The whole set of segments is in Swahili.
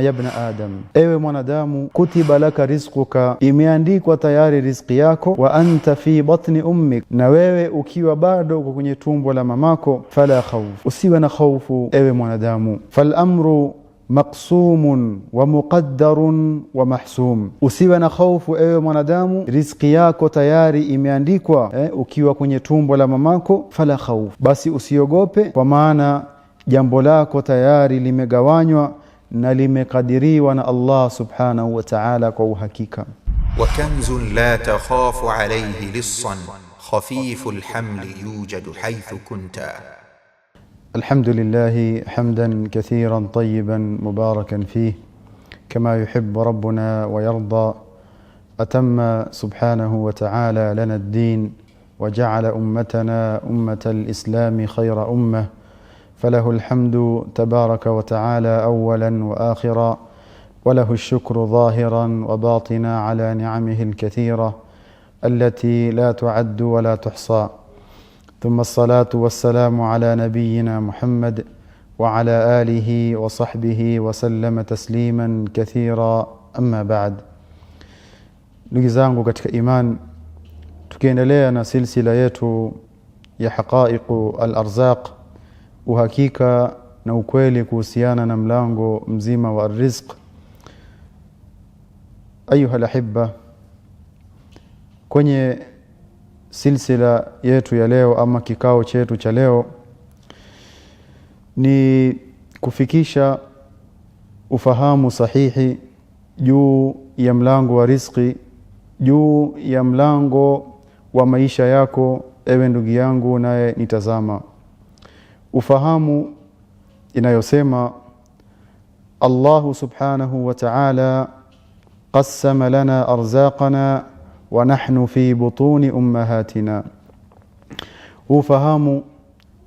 Ya ibn Adam, ewe mwanadamu, kutiba laka rizquka, imeandikwa tayari riziki yako, wa anta fi batni ummik, na wewe ukiwa bado uko kwenye tumbo la mamako, fala khawf, usiwe na khawfu ewe mwanadamu. Fal amru maqsumun wa muqaddarun wa mahsum, usiwe na khawfu ewe mwanadamu, riziki yako tayari imeandikwa ukiwa kwenye tumbo la mamako, fala khawf, basi usiogope, kwa maana jambo lako tayari limegawanywa na limekadiriwa na Allah subhanahu wa ta'ala kwa uhakika. Wa kanzun la takhafu alayhi lissan khafifu alhaml yujadu haythu kunta. Alhamdulillah hamdan kathiran tayyiban mubarakan fihi kama yuhibbu rabbuna wa yarda. Atamma subhanahu wa ta'ala lana ad-din wa ja'ala ummatana ummatal islami khayra ummah. فله الحمد تبارك وتعالى أولا وآخرا، وله الشكر ظاهرا وباطنا على نعمه الكثيرة التي لا تعد ولا تحصى. ثم الصلاة والسلام على نبينا محمد وعلى آله وصحبه وسلم تسليما كثيرا. أما بعد. ndugu zangu katika iman, tukiendelea na silsila yetu ya haqaiqu al-arzaq, uhakika na ukweli kuhusiana na mlango mzima wa rizq. Ayuha alahibba, kwenye silsila yetu ya leo ama kikao chetu cha leo ni kufikisha ufahamu sahihi juu ya mlango wa riziki, juu ya mlango wa maisha yako ewe ndugu yangu naye nitazama. Ufahamu inayosema Allah subhanahu wa ta'ala qassama lana arzaqana wa nahnu fi butuni ummahatina. Ufahamu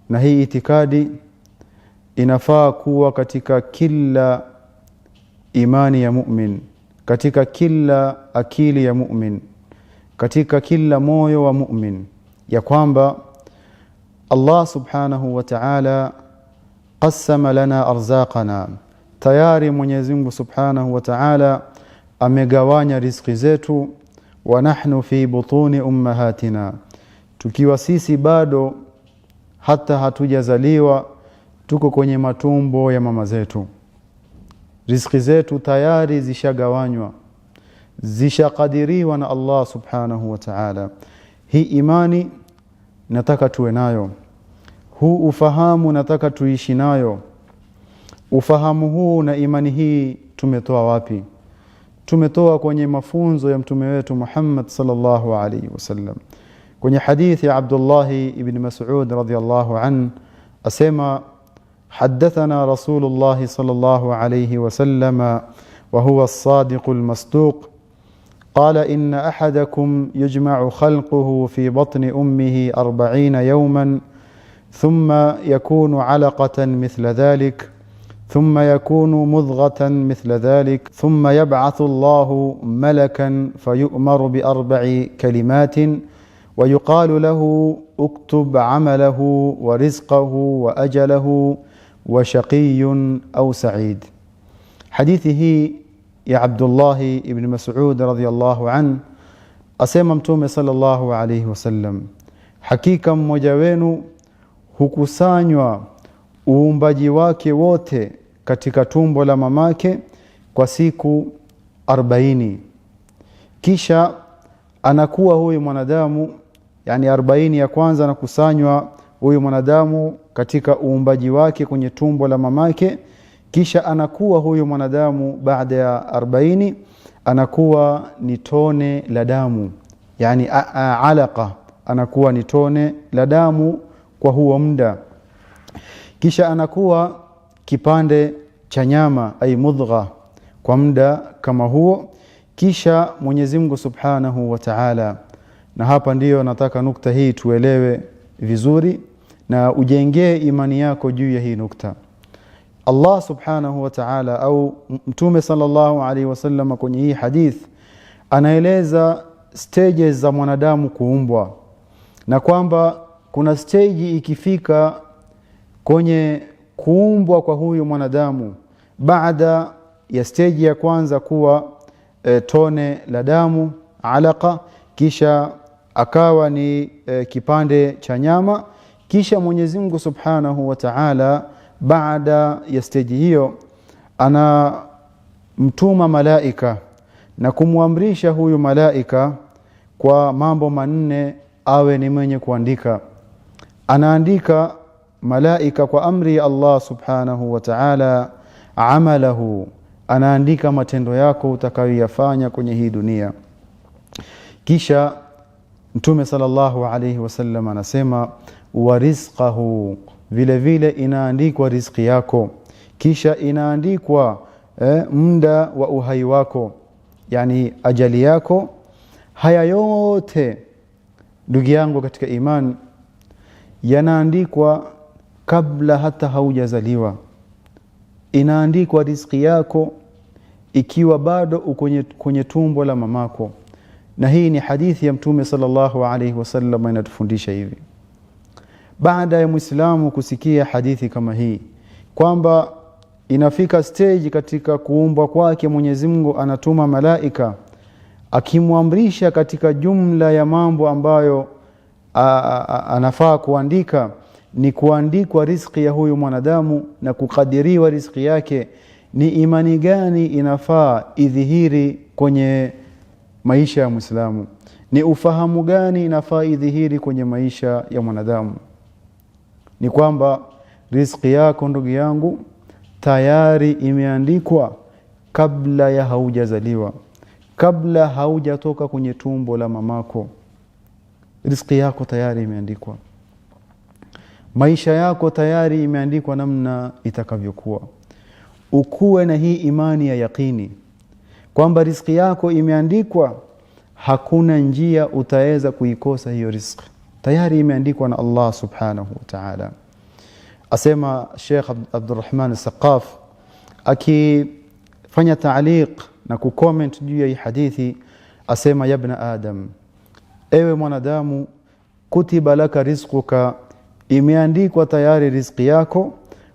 na hii itikadi inafaa kuwa katika kila imani ya mu'min, katika kila akili ya mu'min, katika kila moyo wa mu'min, ya kwamba Allah subhanahu wa ta'ala qassama lana arzaqana, tayari Mwenyezi Mungu subhanahu wa ta'ala amegawanya riziki zetu. Wa nahnu fi butuni ummahatina, tukiwa sisi bado hata hatujazaliwa, tuko kwenye matumbo ya mama zetu. Riziki zetu tayari zishagawanywa, zishakadiriwa na Allah subhanahu wa ta'ala. Hii imani nataka tuwe nayo, huu ufahamu nataka tuishi nayo. Ufahamu huu na imani hii tumetoa wapi? Tumetoa kwenye mafunzo ya mtume wetu Muhammad sallallahu alayhi wasallam. Kwenye hadithi ya Abdullah ibn Mas'ud radhiyallahu an asema حدثنا رسول الله صلى الله عليه وسلم وهو الصادق المصدوق قال إن أحدكم يجمع خلقه في بطن أمه 40 يوما ثم يكون علقة مثل ذلك ثم يكون مضغة مثل ذلك ثم يبعث الله ملكا فيؤمر ب4 كلمات ويقال له اكتب عمله ورزقه وأجله وشقي أو سعيد. حديثه يا عبد الله ابن مسعود رضي الله عنه asema mtume sallallahu alayhi wasallam, hakika mmoja wenu hukusanywa uumbaji wake wote katika tumbo la mamake kwa siku 40, kisha anakuwa huyu mwanadamu, yani 40 ya kwanza anakusanywa huyu mwanadamu katika uumbaji wake kwenye tumbo la mamake, kisha anakuwa huyu mwanadamu baada ya 40 anakuwa ni tone la damu, yani alaqa, anakuwa ni tone la damu kwa huo muda, kisha anakuwa kipande cha nyama ay mudgha kwa muda kama huo, kisha Mwenyezi Mungu subhanahu wa ta'ala. Na hapa ndiyo nataka nukta hii tuelewe vizuri na ujengee imani yako juu ya hii nukta. Allah subhanahu wa ta'ala au mtume sallallahu alaihi wasallam kwenye hii hadith anaeleza stages za mwanadamu kuumbwa, na kwamba kuna stage ikifika kwenye kuumbwa kwa huyu mwanadamu baada ya stage ya kwanza kuwa tone la damu, alaqa, kisha akawa ni kipande cha nyama, kisha Mwenyezi Mungu Subhanahu wa Ta'ala baada ya stage hiyo ana mtuma malaika na kumwamrisha huyu malaika kwa mambo manne awe ni mwenye kuandika. Anaandika malaika kwa amri ya Allah Subhanahu wa Ta'ala amalahu, anaandika matendo yako utakayoyafanya kwenye hii dunia. Kisha Mtume sallallahu alayhi wasallam anasema wa rizqahu, vile vile inaandikwa riziki yako, kisha inaandikwa muda wa uhai wako, yani ajali yako. Haya yote ndugu yangu katika imani yanaandikwa kabla hata haujazaliwa. Inaandikwa riziki yako ikiwa bado kwenye tumbo la mamako, na hii ni hadithi ya Mtume sallallahu alayhi wasallam inatufundisha hivi. Baada ya Muislamu kusikia hadithi kama hii kwamba inafika stage katika kuumbwa kwake Mwenyezi Mungu anatuma malaika akimwamrisha katika jumla ya mambo ambayo anafaa kuandika ni kuandikwa riziki ya huyu mwanadamu na kukadiriwa riziki yake, ni imani gani inafaa idhihiri kwenye maisha ya Muislamu? Ni ufahamu gani inafaa idhihiri kwenye maisha ya mwanadamu? Ni kwamba riziki yako ndugu yangu tayari imeandikwa kabla ya haujazaliwa, kabla haujatoka kwenye tumbo la mamako. Riziki yako tayari imeandikwa, maisha yako tayari imeandikwa namna itakavyokuwa. Ukuwe na hii imani ya yaqini kwamba riziki yako imeandikwa, hakuna njia utaweza kuikosa hiyo riziki, tayari imeandikwa na Allah Subhanahu wa Ta'ala. Asema Sheikh Abdurrahman As-Saqaf akifanya ta'liq na kucomment juu ya hii hadithi, asema ya ibn Adam, ewe mwanadamu, kutiba laka rizquka, imeandikwa tayari riziki yako,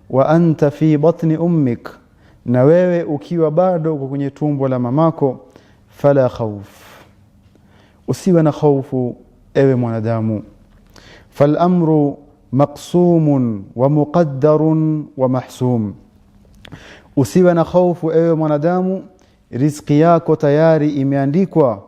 wa anta fi batni ummik, na wewe ukiwa bado uko kwenye tumbo la mamako, fala khawf, usiwe na khawfu ewe mwanadamu. Fal amru maqsumun wa muqaddarun wa mahsum, usiwe na khawfu ewe mwanadamu, riziki yako tayari imeandikwa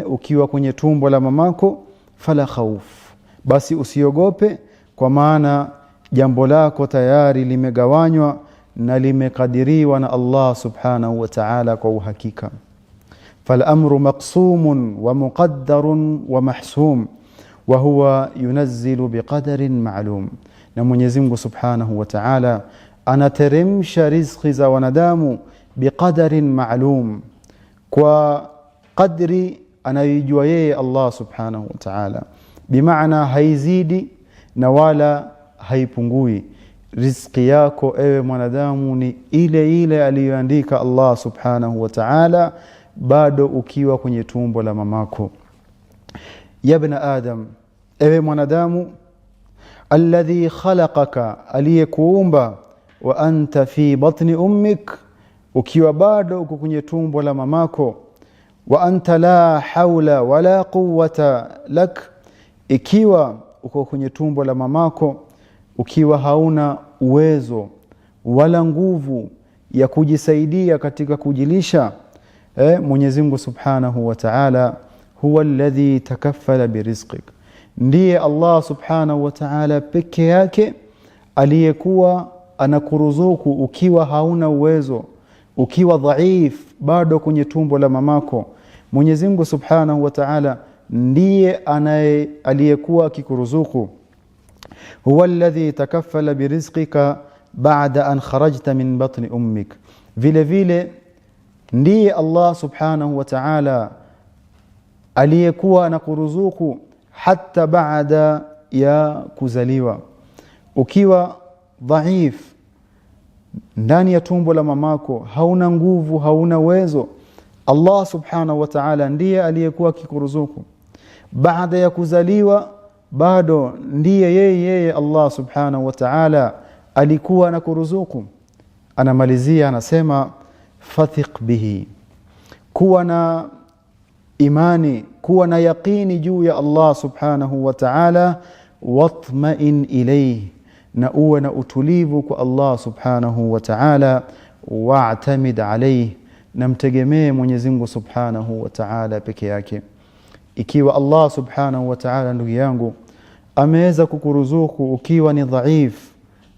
ukiwa kwenye tumbo la mamako. Fala khawf, basi usiogope, kwa maana jambo lako tayari limegawanywa na limekadiriwa na Allah Subhanahu wa Ta'ala kwa uhakika. Fal amru maqsumun wa muqaddarun wa mahsum wa huwa yunazzilu biqadarin ma'lum, na Mwenyezi Mungu Subhanahu wa Ta'ala anateremsha riziki za wanadamu biqadarin ma'lum, kwa qadri anayojua yeye Allah Subhanahu wa Ta'ala, bimaana haizidi na wala haipungui. Riziki yako ewe mwanadamu ni ile ile aliyoandika Allah Subhanahu wa Ta'ala bado ukiwa kwenye tumbo la mamako. Ya ibn Adam, ewe mwanadamu, alladhi khalaqaka, aliyekuumba, wa anta fi batni ummik, ukiwa bado uko kwenye tumbo la mamako, wa anta la hawla wala quwwata lak, ikiwa uko kwenye tumbo la mamako ukiwa hauna uwezo wala nguvu ya kujisaidia katika kujilisha, Mwenyezi Mungu Subhanahu wa Ta'ala huwa alladhi takaffala birizqik, ndiye Allah Subhanahu wa Ta'ala peke yake aliyekuwa anakuruzuku ukiwa hauna uwezo, ukiwa dhaif bado kwenye tumbo la mamako. Mwenyezi Mungu Subhanahu wa Ta'ala ndiye aliyekuwa akikuruzuku. huwa alladhi takaffala birizqika ba'da an kharajta min batni ummik, vile vile ndiye Allah Subhanahu wa Ta'ala aliyekuwa anakuruzuku hata baada ya kuzaliwa. Ukiwa dhaif ndani ya tumbo la mamako, hauna nguvu, hauna uwezo, Allah Subhanahu wa Ta'ala ndiye aliyekuwa akikuruzuku. Baada ya kuzaliwa bado ndiye yeye Allah Subhanahu wa Ta'ala alikuwa anakuruzuku. Anamalizia anasema fathiq bihi, kuwa na imani, kuwa na yaqini juu ya Allah subhanahu wa ta'ala, watma'in ilayhi, na uwe na utulivu kwa Allah subhanahu wa ta'ala, wa'tamid alayhi, na mtegemee Mwenyezi Mungu subhanahu wa ta'ala peke yake. Ikiwa Allah subhanahu wa ta'ala, ndugu yangu, ameweza kukuruzuku ukiwa ni dhaif,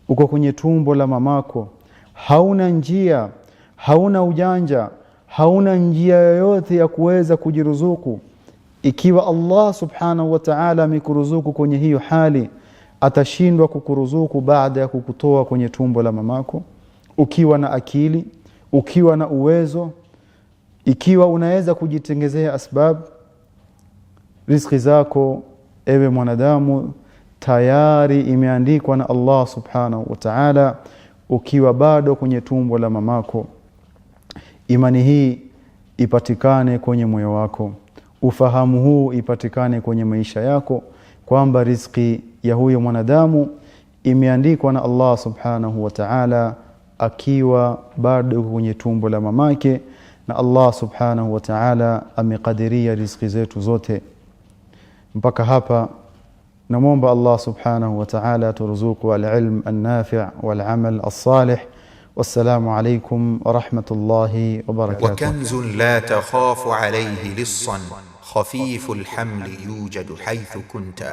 uko kwenye tumbo la mamako, hauna njia, hauna ujanja, hauna njia yoyote ya kuweza kujiruzuku, ikiwa Allah subhanahu wa ta'ala amekuruzuku kwenye hiyo hali, atashindwa kukuruzuku baada ya kukutoa kwenye tumbo la mamako? Ukiwa na akili, ukiwa na uwezo, ikiwa unaweza kujitengezea asbab, riziki zako ewe mwanadamu tayari imeandikwa na Allah subhanahu wa ta'ala ukiwa bado kwenye tumbo la mamako. Imani hii ipatikane kwenye moyo wako, ufahamu huu ipatikane kwenye maisha yako, kwamba riziki ya huyo mwanadamu imeandikwa na Allah subhanahu wa ta'ala akiwa bado kwenye tumbo la mamake, na Allah subhanahu wa ta'ala amekadiria riziki zetu zote. Mpaka hapa namwomba Allah subhanahu wa ta'ala turuzuku al-ilm an-nafi' wal-amal as-salih. والسلام عليكم ورحمة الله وبركاته. وكنز لا تخاف عليه لصا خفيف الحمل يوجد حيث كنت.